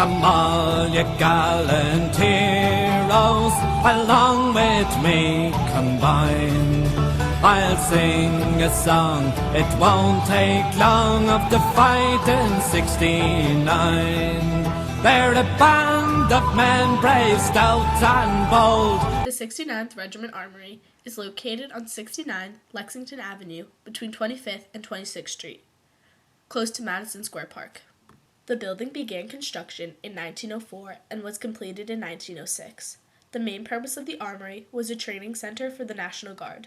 Come all ye gallant heroes, along with me combine. I'll sing a song, it won't take long, of the fight in '69. They're a band of men brave, stout and bold. The 69th Regiment Armory is located on 69 Lexington Avenue between 25th and 26th Street, close to Madison Square Park. The building began construction in 1904 and was completed in 1906. The main purpose of the armory was a training center for the National Guard.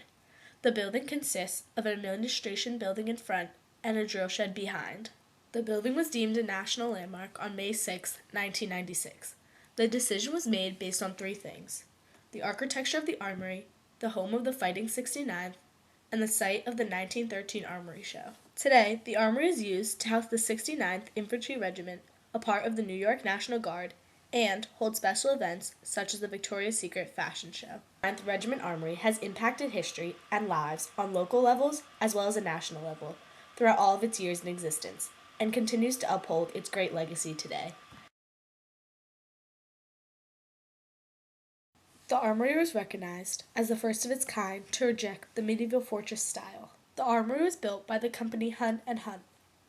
The building consists of an administration building in front and a drill shed behind. The building was deemed a national landmark on May 6, 1996. The decision was made based on three things: the architecture of the armory, the home of the Fighting 69th, and the site of the 1913 Armory Show. Today, the armory is used to house the 69th Infantry Regiment, a part of the New York National Guard, and hold special events such as the Victoria's Secret fashion show. The 9th Regiment Armory has impacted history and lives on local levels as well as a national level throughout all of its years in existence, and continues to uphold its great legacy today. The armory was recognized as the first of its kind to reject the medieval fortress style. The armory was built by the company Hunt and Hunt.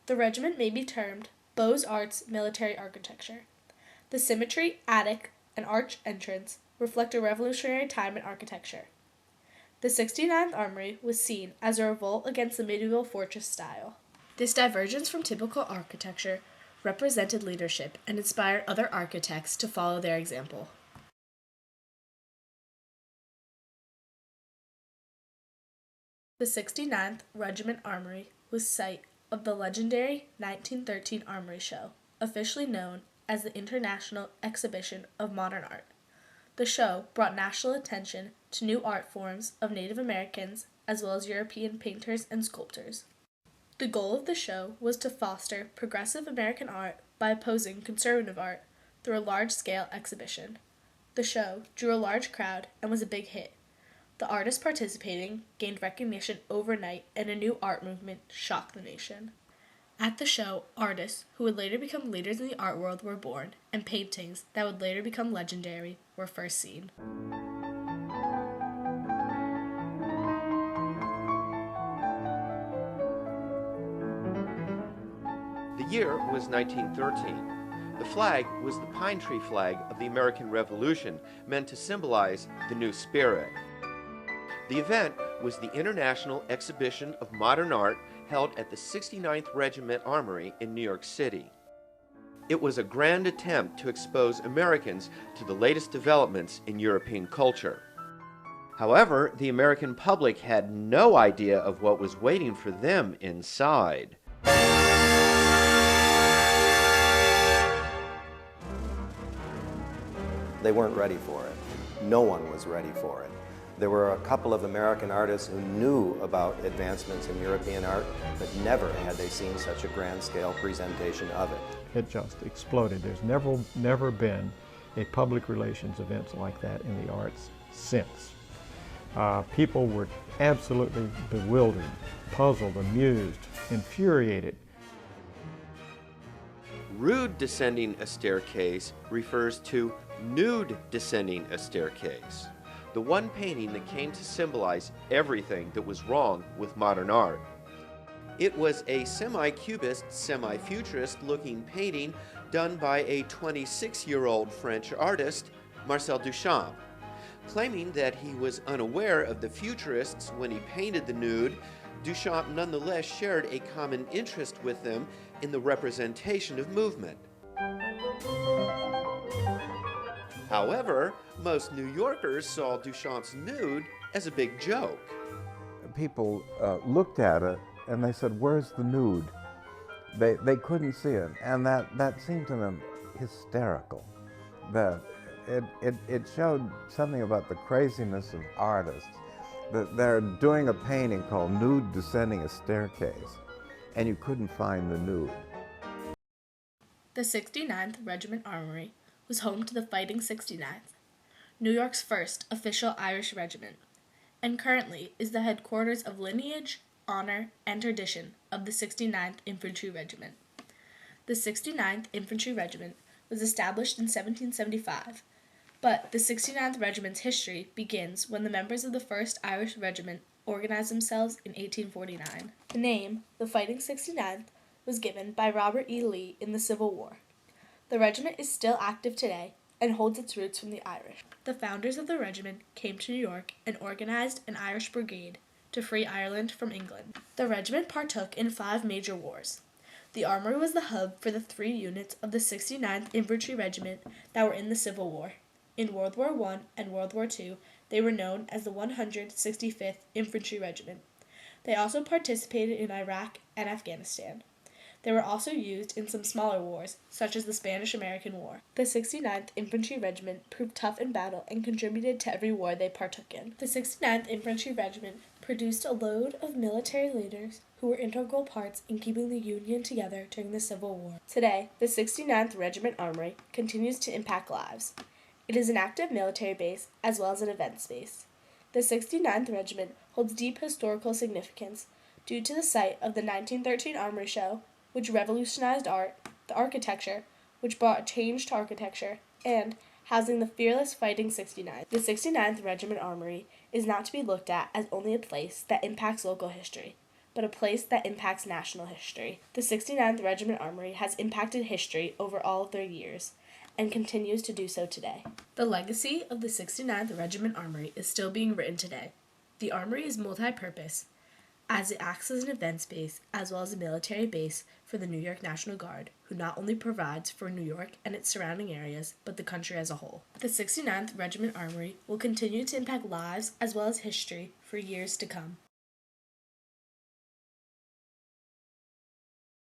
The regiment may be termed Beaux-Arts military architecture. The symmetry, attic, and arch entrance reflect a revolutionary time in architecture. The 69th Armory was seen as a revolt against the medieval fortress style. This divergence from typical architecture represented leadership and inspired other architects to follow their example. The 69th Regiment Armory was site of the legendary 1913 Armory Show, officially known as the International Exhibition of Modern Art. The show brought national attention to new art forms of Native Americans as well as European painters and sculptors. The goal of the show was to foster progressive American art by opposing conservative art through a large-scale exhibition. The show drew a large crowd and was a big hit. The artists participating gained recognition overnight, and a new art movement shocked the nation. At the show, artists who would later become leaders in the art world were born, and paintings that would later become legendary were first seen. The year was 1913. The flag was the pine tree flag of the American Revolution, meant to symbolize the new spirit. The event was the International Exhibition of Modern Art held at the 69th Regiment Armory in New York City. It was a grand attempt to expose Americans to the latest developments in European culture. However, the American public had no idea of what was waiting for them inside. They weren't ready for it. No one was ready for it. There were a couple of American artists who knew about advancements in European art, but never had they seen such a grand-scale presentation of it. It just exploded. There's never been a public relations event like that in the arts since. People were absolutely bewildered, puzzled, amused, infuriated. Rude descending a staircase refers to nude descending a staircase, the one painting that came to symbolize everything that was wrong with modern art. It was a semi-cubist, semi-futurist looking painting done by a 26-year-old French artist, Marcel Duchamp. Claiming that he was unaware of the futurists when he painted the nude, Duchamp nonetheless shared a common interest with them in the representation of movement. However, most New Yorkers saw Duchamp's nude as a big joke. People looked at it and they said, "Where's the nude?" They couldn't see it, and that seemed to them hysterical. That it showed something about the craziness of artists, that they're doing a painting called Nude Descending a Staircase, and you couldn't find the nude. The 69th Regiment Armory was home to the Fighting 69th, New York's first official Irish regiment, and currently is the headquarters of lineage, honor, and tradition of the 69th Infantry Regiment. The 69th Infantry Regiment was established in 1775, but the 69th Regiment's history begins when the members of the 1st Irish Regiment organized themselves in 1849. The name, the Fighting 69th, was given by Robert E. Lee in the Civil War. The regiment is still active today and holds its roots from the Irish. The founders of the regiment came to New York and organized an Irish brigade to free Ireland from England. The regiment partook in 5 major wars. The armory was the hub for the 3 units of the 69th Infantry Regiment that were in the Civil War. In World War I and World War II, they were known as the 165th Infantry Regiment. They also participated in Iraq and Afghanistan. They were also used in some smaller wars, such as the Spanish-American War. The 69th Infantry Regiment proved tough in battle and contributed to every war they partook in. The 69th Infantry Regiment produced a load of military leaders who were integral parts in keeping the Union together during the Civil War. Today, the 69th Regiment Armory continues to impact lives. It is an active military base as well as an event space. The 69th Regiment holds deep historical significance due to the site of the 1913 Armory Show, which revolutionized art, the architecture, which brought a change to architecture, and housing the fearless Fighting 69th. The 69th Regiment Armory is not to be looked at as only a place that impacts local history, but a place that impacts national history. The 69th Regiment Armory has impacted history over all of their years, and continues to do so today. The legacy of the 69th Regiment Armory is still being written today. The armory is multi-purpose, as it acts as an event space as well as a military base for the New York National Guard, who not only provides for New York and its surrounding areas, but the country as a whole. The 69th Regiment Armory will continue to impact lives as well as history for years to come.